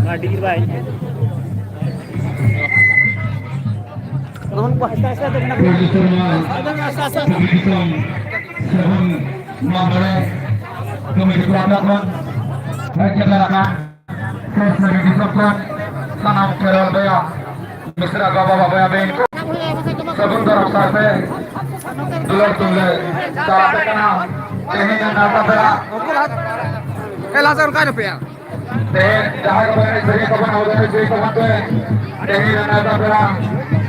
Adik baik. Namun buat saya tu kena. Ada rasa. Komisi pelakon, rencanakan sebagai disokon sanam kerol baya, misra gaba baya ben, sebentar sampai dulur tunggu, sampai kena ini yang nata bela. Langsung kan apa ya? Jahar kawan istri kawan awal istri kawan tu, ini yang nata bela,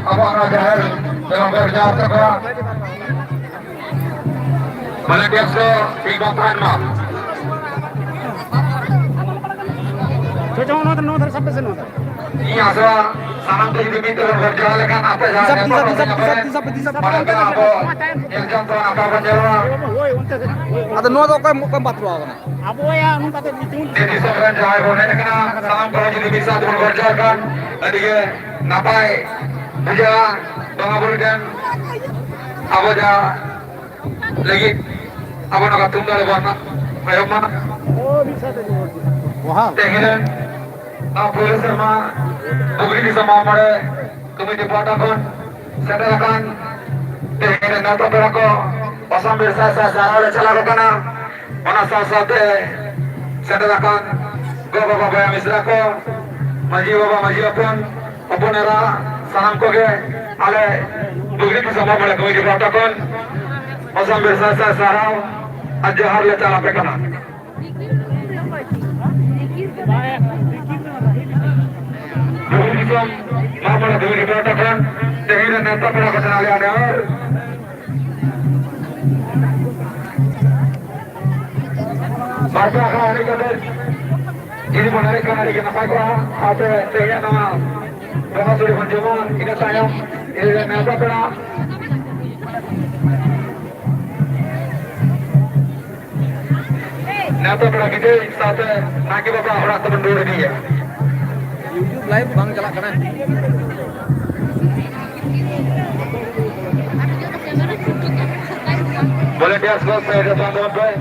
apa nak jahar dalam kerja sekolah. Balik biasa ibadah mah. Cocok nonton sampai sana. Iya, so sanam tu diminta berjalan kan apa sahaja. Bisa. Yang contoh apa penjara. Ada nol kau empat dua. Abu ya, nung kata itu. Jadi sekarang jahai boleh kena sanam kalau jadi bisa berjalan. Tadi ke napai kerja pengabulkan apa aja lagi apa nak tunggal lepas nak ayam mana? Oh bisa tu. Wah. Tengiran polis sama bukti sama mare komite patakan sedangkan tengiran nata berako pasang bersasa sarale chala kana mana sasate sedangkan go baba baya misrako maji baba maji apun era sanam koge ale bukti sama mare komite patakan pasang bersasa sarau ajar le chala kana Islam Muhammad Nabi dikatakan dengan nata pada kesenangan ada. Baca hari kader ini menarik karena kenapa kau ada saya nama bahasa sudah menjemur ini saya ini nata pada nata pada kita satu lagi bapak orang teman dulu dia. YouTube live bang jalak kanan. Boleh dia selesai ada teman-teman.